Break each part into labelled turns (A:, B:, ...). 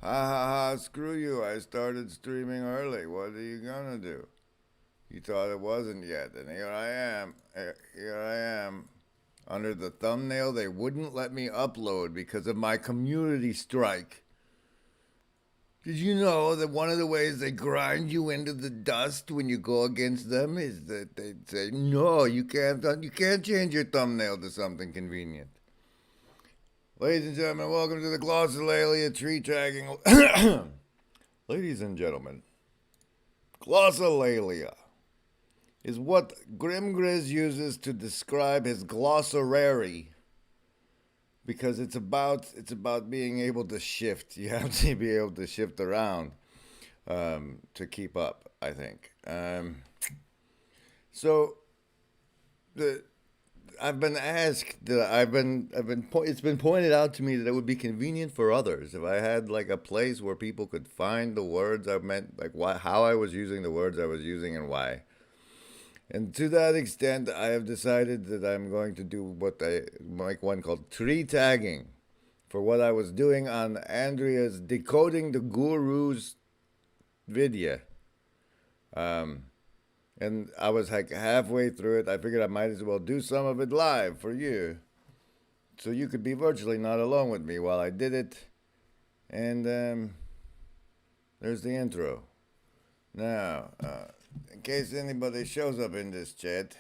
A: Ha ha ha, screw you. I started streaming early. What are you gonna do? You thought it wasn't yet, and here I am. Here I am. Under the thumbnail, they wouldn't let me upload because of my community strike. Did you know that one of the ways they grind you into the dust when you go against them is that they say, no, you can't change your thumbnail to something convenient. Ladies and gentlemen, welcome to the Glossolalia tree tagging. Ladies and gentlemen, Glossolalia is what Grimgriz uses to describe his glossarary, because it's about being able to shift. You have to be able to shift around to keep up, I think. So the I've been asked that it's been pointed out to me that it would be convenient for others if I had like a place where people could find the words I meant, like how I was using the words I was using and why. And to that extent, I have decided that I'm going to do what I make one called tree tagging for what I was doing on Andrea's Decoding the Guru's video. And I was like halfway through it. I figured I might as well do some of it live for you, so you could be virtually not alone with me while I did it. And there's the intro. Now, in case anybody shows up in this chat,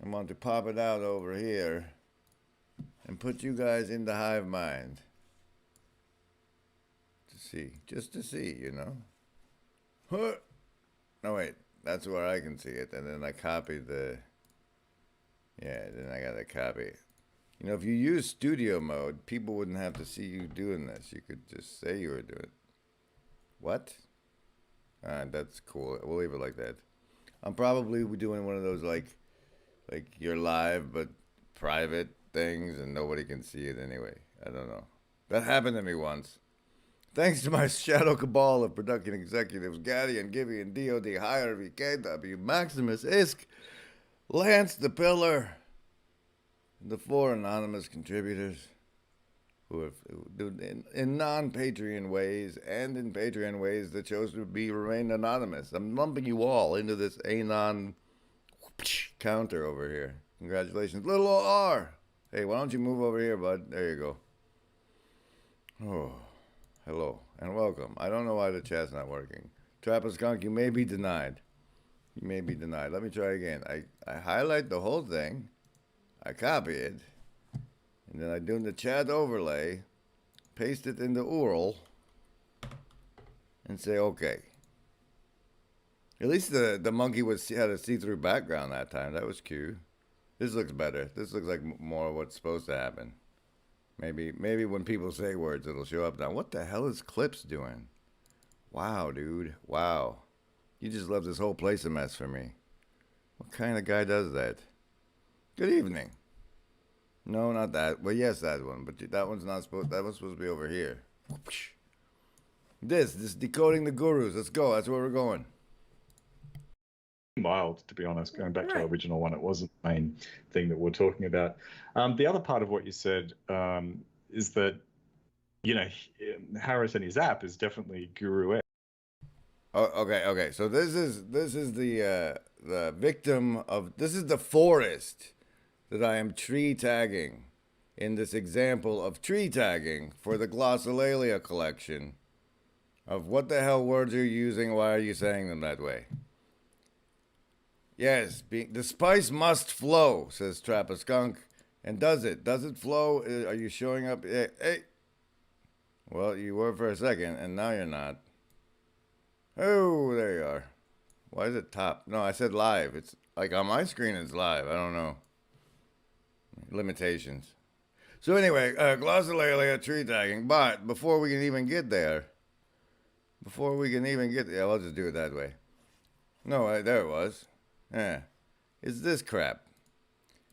A: I'm going to pop it out over here and put you guys in the hive mind to see, just to see, you know. Huh. No, wait. That's where I can see it, and then I copied then I gotta copy. You know, if you use studio mode, people wouldn't have to see you doing this. You could just say you were doing it. What? That's cool. We'll leave it like that. I'm probably doing one of those like you're live but private things, and nobody can see it anyway. I don't know. That happened to me once. Thanks to my shadow cabal of production executives, Gaddy and Gibby and DOD, Hire, KW, Maximus, Isk, Lance the Pillar, and the 4 anonymous contributors who have in non-Patreon ways and in Patreon ways that chose to remain anonymous. I'm lumping you all into this anon counter over here. Congratulations, little R. Hey, why don't you move over here, bud? There you go. Oh. Hello and welcome. I don't know why the chat's not working. Trapper Skunk, you may be denied. You may be denied. Let me try again. I highlight the whole thing. I copy it. And then I do the chat overlay. Paste it in the URL. And say okay. At least the monkey had a see-through background that time. That was cute. This looks better. This looks like more of what's supposed to happen. Maybe when people say words, it'll show up now. What the hell is Clips doing? Wow, dude. Wow. You just left this whole place a mess for me. What kind of guy does that? Good evening. No, not that. Well, yes, that one. But that one's not supposed. That one's supposed to be over here. This Decoding the Gurus. Let's go. That's where we're going.
B: Mild, to be honest. Going back to our original one, it wasn't the main thing that we're talking about. The other part of what you said is that, you know, Harris and his app is definitely Guru.
A: Oh, okay. So this is the victim of, this is the forest that I am tree tagging in this example of tree tagging for the Glossolalia collection of what the hell words you're using. Why are you saying them that way? Yes, the spice must flow, says Trapper Skunk. And does it? Does it flow? Are you showing up? Hey. Well, you were for a second, and now you're not. Oh, there you are. Why is it top? No, I said live. It's like on my screen it's live. I don't know. Limitations. So anyway, Glossolalia tree tagging. But before we can even get there, I'll just do it that way. No, there it was. Yeah, it's this crap.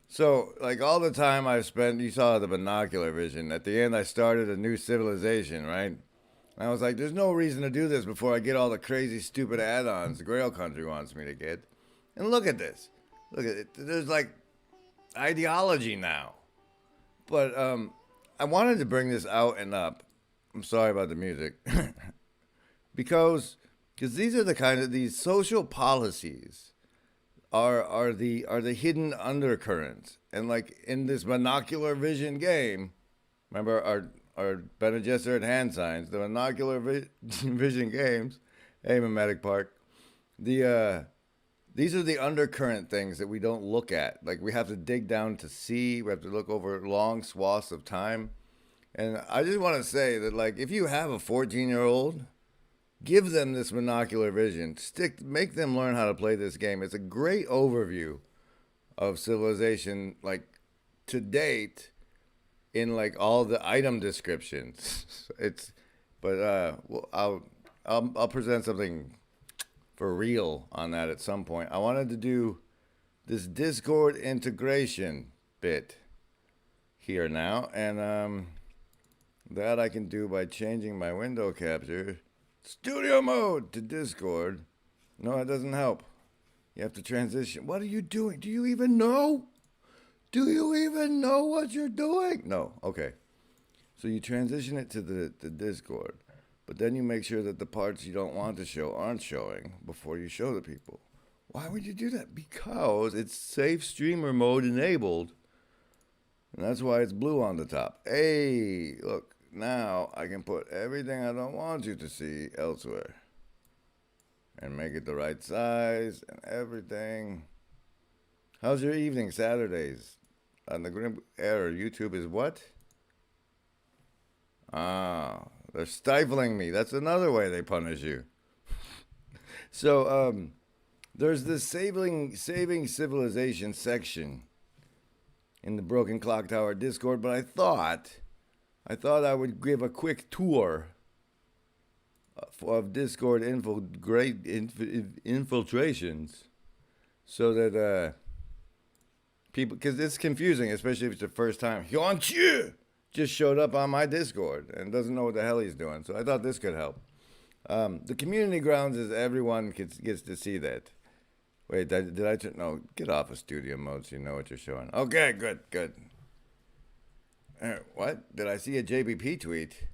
A: So, like all the time I spent, you saw the binocular vision. At the end, I started a new civilization, right? And I was like, there's no reason to do this before I get all the crazy, stupid add-ons the Grail Country wants me to get. And look at this. Look at it. There's like ideology now. But I wanted to bring this out and up I'm sorry about the music. because these are the kind of these social policies are the hidden undercurrents. And like in this monocular vision game, remember our Bene Gesserit hand signs, the monocular vision games, hey Mimetic Park, these are the undercurrent things that we don't look at. Like we have to dig down to see, we have to look over long swaths of time. And I just want to say that like if you have a 14-year-old, give them this monocular vision. Make them learn how to play this game. It's a great overview of civilization like to date in like all the item descriptions. I'll present something for real on that at some point. I wanted to do this Discord integration bit here now, and that I can do by changing my window capture studio mode to Discord. No, it doesn't help. You have to transition. What are you doing? Do you even know? Do you even know what you're doing? No. Okay. So you transition it to the Discord, but then you make sure that the parts you don't want to show aren't showing before you show the people. Why would you do that? Because it's safe streamer mode enabled, and that's why it's blue on the top. Hey, look. Now I can put everything I don't want you to see elsewhere and make it the right size and everything. How's your evening Saturdays? On the Grim Error, YouTube is what? Ah, they're stifling me. That's another way they punish you. So, there's this saving civilization section in the Broken Clock Tower Discord, but I thought I would give a quick tour of Discord infiltrations so that people, because it's confusing, especially if it's the first time. Hyun Chu just showed up on my Discord and doesn't know what the hell he's doing. So I thought this could help. The community grounds is everyone gets to see that. Wait, did I turn? No, get off of studio mode so you know what you're showing. Okay, good. What? Did I see a JBP tweet?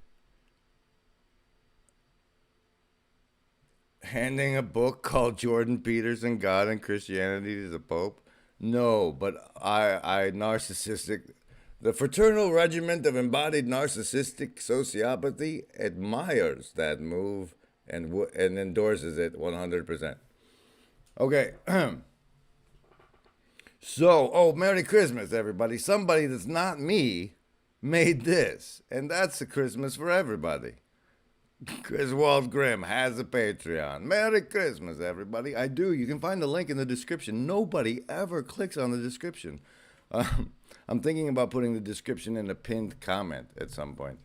A: Handing a book called Jordan Peterson, God and Christianity to the Pope? No, but I narcissistic. The Fraternal Regiment of Embodied Narcissistic Sociopathy admires that move and endorses it 100%. Okay. So, Merry Christmas, everybody. Somebody that's not me made this, and that's a Christmas for everybody. Griswold Grimm has a Patreon. Merry Christmas, everybody. I do. You can find the link in the description. Nobody ever clicks on the description. I'm thinking about putting the description in a pinned comment at some point.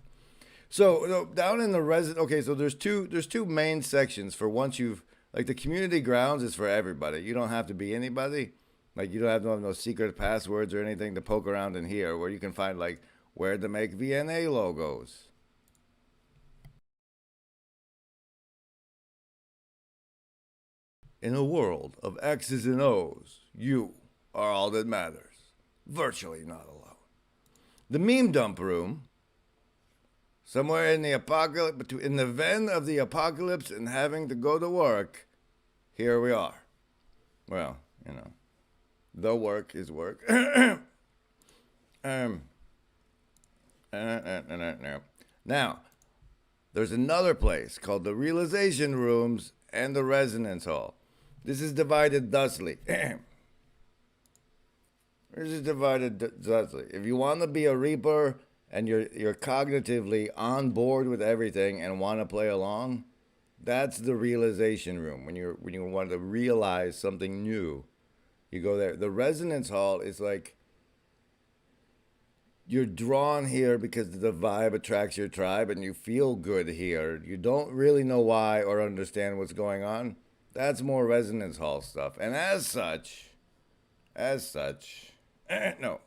A: So down in the okay, so there's two main sections for once you've, like the community grounds is for everybody. You don't have to be anybody. Like you don't have to have no secret passwords or anything to poke around in here, where you can find like where to make VNA logos. In a world of X's and O's, you are all that matters. Virtually not alone. The meme dump room, somewhere in the apocalypse, in the ven of the apocalypse and having to go to work, here we are. Well, you know, the work is work. Now, there's another place called the Realization Rooms and the Resonance Hall. This is divided thusly. If you want to be a Reaper and you're cognitively on board with everything and want to play along, that's the Realization Room. When you want to realize something new, you go there. The Resonance Hall is like you're drawn here because the vibe attracts your tribe and you feel good here. You don't really know why or understand what's going on. That's more Resonance Hall stuff. And as such, that one.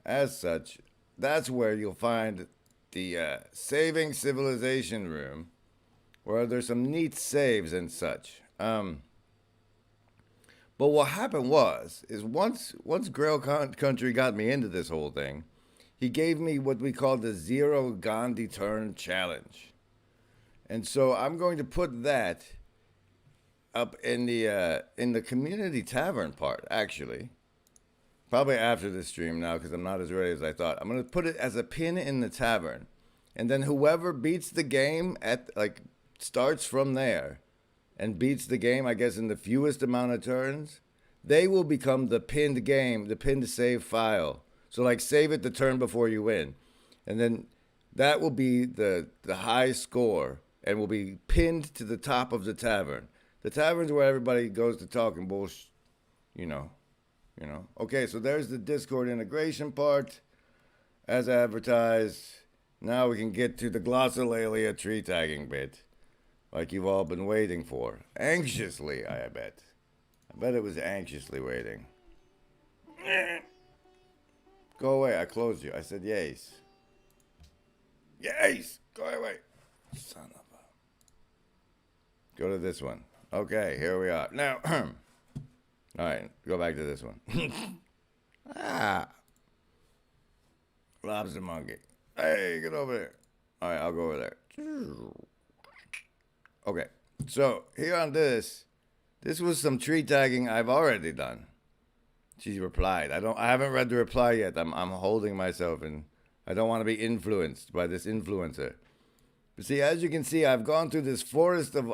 A: As such, that's where you'll find the Saving Civilization room, where there's some neat saves and such. But what happened is once Grail Country got me into this whole thing, he gave me what we call the Zero Gandhi Turn Challenge. And so I'm going to put that up in the community tavern part, actually. Probably after the stream now, because I'm not as ready as I thought. I'm going to put it as a pin in the tavern. And then whoever beats the game starts from there and beats the game, I guess, in the fewest amount of turns, they will become the pinned game, the pinned save file. So like save it the turn before you win. And then that will be the high score and will be pinned to the top of the tavern. The tavern's where everybody goes to talk and bullshit, you know. Okay, so there's the Discord integration part as advertised. Now we can get to the Glossolalia tree tagging bit, like you've all been waiting for. Anxiously, I bet. I bet it was anxiously waiting. Go away, I closed you. I said yes. Yes! Go away. Son of a... Go to this one. Okay, here we are. Now, all right, go back to this one. Lobster monkey. Hey, get over there. All right, I'll go over there. Okay, so here on this was some tree tagging I've already done. She replied. I haven't read the reply yet. I'm holding myself, and I don't want to be influenced by this influencer. But see, as you can see, I've gone through this forest of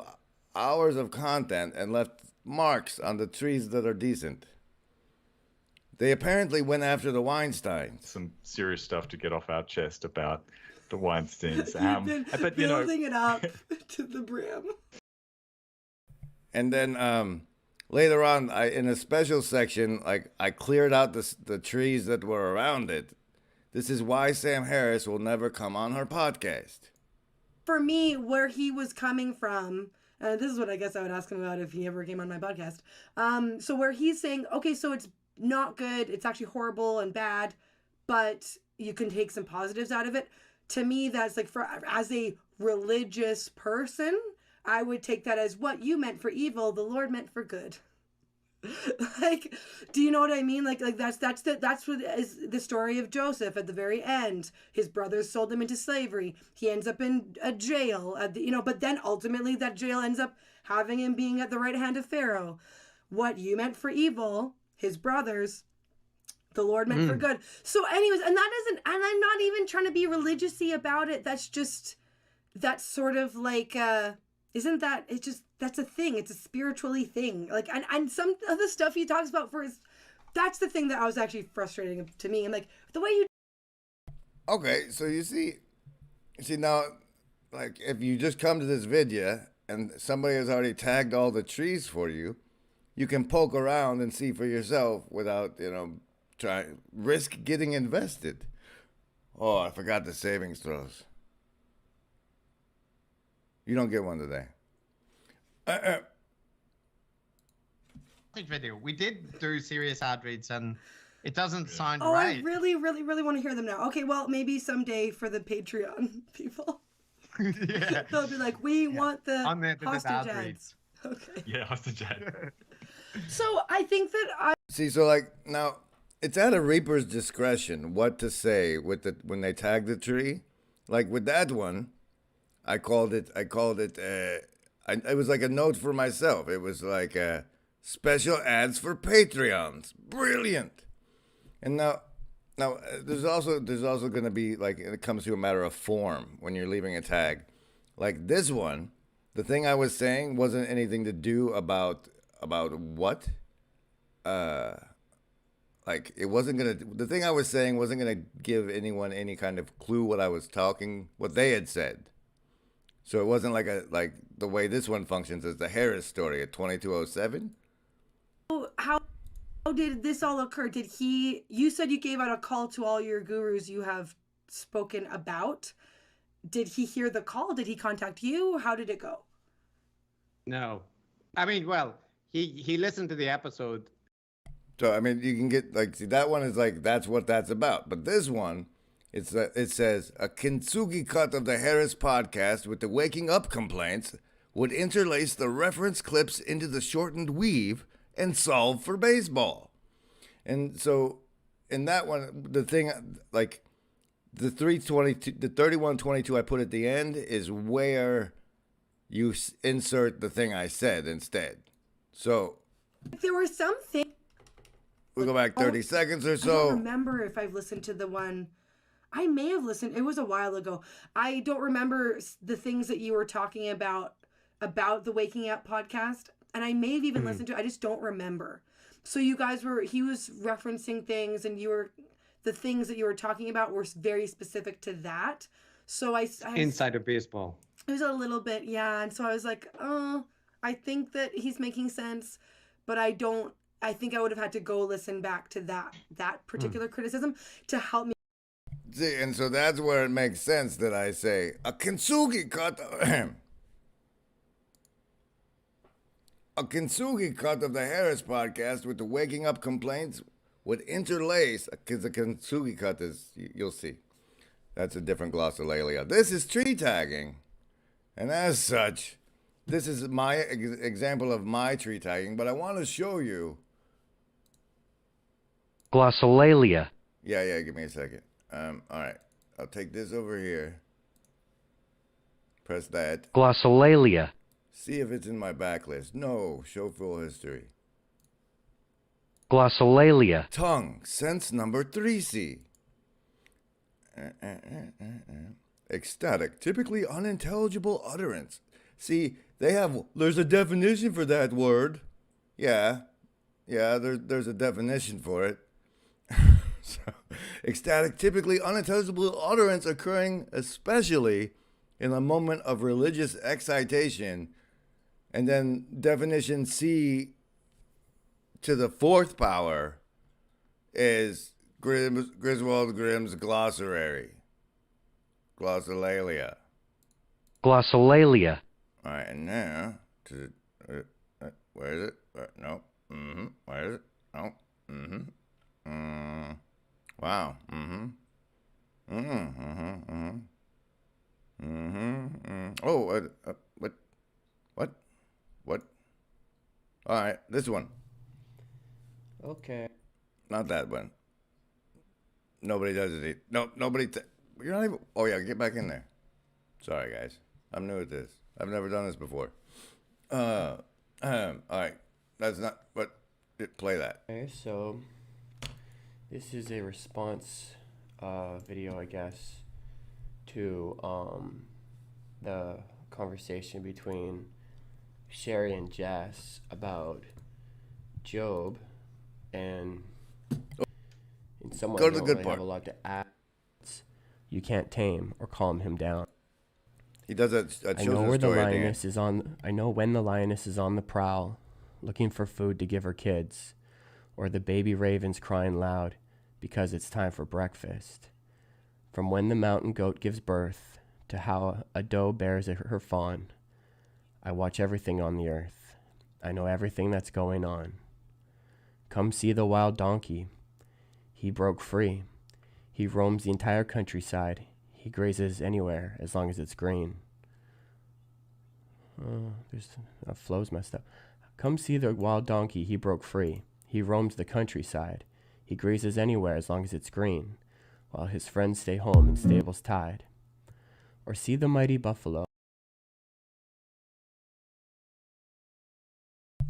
A: hours of content and left marks on the trees that are decent. They apparently went after the Weinsteins.
B: Some serious stuff to get off our chest about the Weinsteins.
C: You've been building it up to the brim.
A: And then later on, in a special section, I cleared out the trees that were around it. This is why Sam Harris will never come on her podcast.
C: For me, where he was coming from, this is what I guess I would ask him about if he ever came on my podcast. So where he's saying, okay, so it's not good, it's actually horrible and bad, but you can take some positives out of it. To me, that's like, as a religious person, I would take that as what you meant for evil, the Lord meant for good. Like, do you know what I mean? Like that's what is the story of Joseph at the very end. His brothers sold him into slavery. He ends up in a jail but then ultimately that jail ends up having him being at the right hand of Pharaoh. What you meant for evil, his brothers, the Lord meant for good. So anyways, and I'm not even trying to be religious-y about it. That's sort of like, isn't that, it's just, that's a thing. It's a spiritually thing. Like, and some of the stuff he talks about that's the thing that I was actually frustrating to me. And like, the way you...
A: Okay, so you see now, like, if you just come to this video and somebody has already tagged all the trees for you, you can poke around and see for yourself without, risk getting invested. Oh, I forgot the savings throws. You don't get one today.
D: Video. We did do serious ad reads, and it doesn't sound
C: right.
D: right.
C: I really, really, really want to hear them now. Okay, well, maybe someday for the Patreon people.
D: Yeah.
C: They'll be like, we want the hostage ads.
D: Reads.
C: Okay.
B: Yeah, hostage ad.
C: So I think that
A: See, so like now it's at a reaper's discretion what to say when they tag the tree. Like with that one, it was like a note for myself. It was like special ads for Patreons. Brilliant. And now there's also going to be, like, it comes to a matter of form when you're leaving a tag. Like this one, the thing I was saying wasn't anything to do about what? Like it wasn't going to, the thing I was saying wasn't going to give anyone any kind of clue what they had said. So it wasn't like the way this one functions is the Harris story at 2207.
C: How did this all occur? You said you gave out a call to all your gurus you have spoken about. Did he hear the call? Did he contact you? How did it go?
D: No. I mean, well, he listened to the episode.
A: So, I mean, you can get, like, see, that one is like, that's what that's about. But this one, it says, a kintsugi cut of the Harris podcast with the waking up complaints would interlace the reference clips into the shortened weave and solve for baseball. And so in that one, the thing, like, The 322, the 3122 I put at the end is where you insert the thing I said instead. So
C: There were some things.
A: we'll go back 30 seconds or
C: I
A: so.
C: don't remember if I've listened to the one. I may have listened. It was a while ago. I don't remember the things that you were talking about the Waking Up podcast. And I may have even listened to it. I just don't remember. So he was referencing things, and the things that you were talking about were very specific to that. So I
D: Inside of baseball.
C: It was a little bit, yeah. And so I was like, oh, I think that he's making sense, but I think I would have had to go listen back to that particular criticism to help me.
A: See, and so that's where it makes sense that I say a kintsugi cut. A kintsugi cut of the Harris podcast with the waking up complaints would interlace, because the kintsugi cut is, you'll see, that's a different glossolalia. This is tree tagging, and as such, this is my example of my tree tagging, but I want to show you.
E: Glossolalia.
A: Yeah, give me a second. All right, I'll take this over here. Press that.
E: Glossolalia.
A: See if it's in my backlist. No, show full history.
E: Glossolalia.
A: Tongue, sense number 3C. Ecstatic, typically unintelligible utterance. See, there's a definition for that word. Yeah, there's a definition for it. So, ecstatic, typically unintelligible utterance occurring especially in a moment of religious excitation. And then definition C to the fourth power is Griswold Grimm's glossary. Glossolalia.
E: Glossolalia.
A: All right, and now to where is it? No. Where is it? No. Wow. Oh, what? All right, this one.
F: Okay.
A: Not that one. Nobody does it. No, nobody. You're not even. Oh yeah, get back in there. Sorry, guys. I'm new at this. I've never done this before. All right. That's not. But play that.
F: Okay, so this is a response video, I guess, to the conversation between Sherry and Jess about Job, and in some ways,
A: Go to the
F: don't
A: good
F: really
A: part.
F: have a lot to add. You can't tame or calm him down.
A: He does that.
F: I know where the lioness is on. I know when the lioness is on the prowl, looking for food to give her kids, or the baby raven's crying loud because it's time for breakfast. From when the mountain goat gives birth to how a doe bears her fawn, I watch everything on the earth. I know everything that's going on. Come see the wild donkey. He broke free. He roams the entire countryside. He grazes anywhere as long as it's green. Flow's messed up. Come see the wild donkey. He broke free. He roams the countryside. He grazes anywhere as long as it's green, while his friends stay home in stables tied. Or see the mighty buffalo.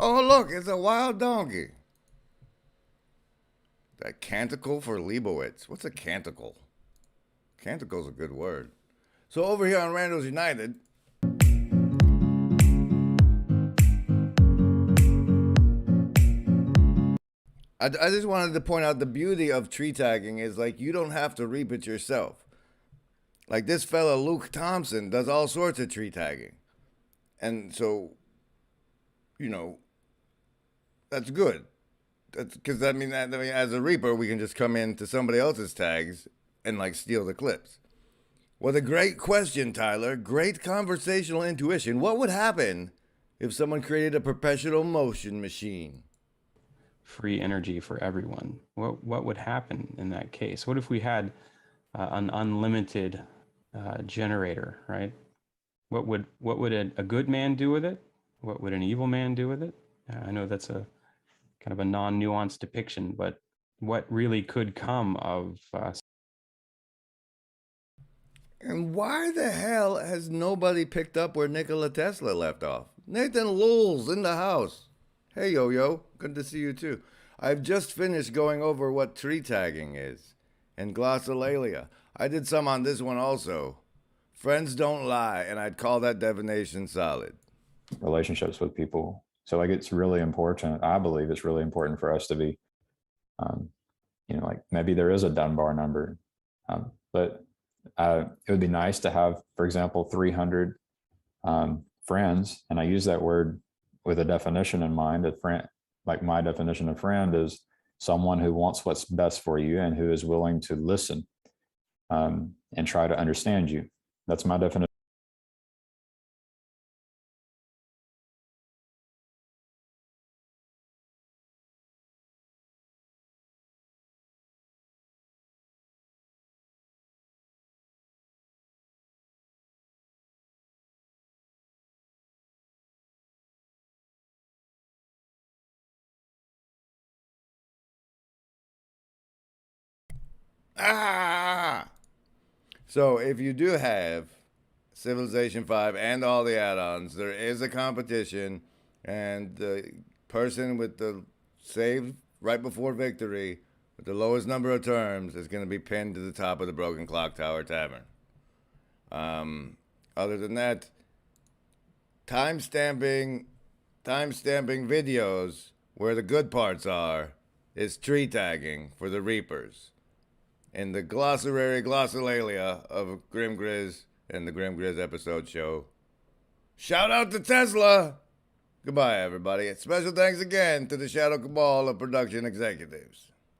A: Oh, look, it's a wild donkey. That canticle for Leibowitz. What's a canticle? Canticle's a good word. So over here on Randos United, I just wanted to point out the beauty of tree tagging is like you don't have to reap it yourself. Like this fella Luke Thompson does all sorts of tree tagging. And so, that's good. That's because I mean, as a reaper, we can just come into somebody else's tags and like steal the clips. Well, a great question, Tyler. Great conversational intuition. What would happen if someone created a perpetual motion machine?
G: Free energy for everyone. What would happen in that case? What if we had an unlimited generator, right? What would a good man do with it? What would an evil man do with it? I know that's a kind of a non-nuanced depiction, but what really could come of
A: And why the hell has nobody picked up where Nikola Tesla left off? Nathan Lulz in the house. Hey, Yo-Yo. Good to see you, too. I've just finished going over what tree tagging is. And Glossolalia. I did some on this one also. Friends don't lie, and I'd call that definition solid.
H: Relationships with people. So like it's really important. I believe it's really important for us to be, like maybe there is a Dunbar number, but it would be nice to have, for example, 300 friends. And I use that word with a definition in mind. A friend, like my definition of friend, is someone who wants what's best for you and who is willing to listen and try to understand you. That's my definition.
A: So if you do have Civilization 5 and all the add-ons, there is a competition, and the person with the save right before victory with the lowest number of terms is going to be pinned to the top of the Broken Clock Tower Tavern. Other than that, timestamping videos where the good parts are is tree tagging for the Reapers in the Glossolalia of Grim Grizz and the Grim Grizz episode show. Shout out to Tesla! Goodbye, everybody. Special thanks again to the Shadow Cabal of production executives.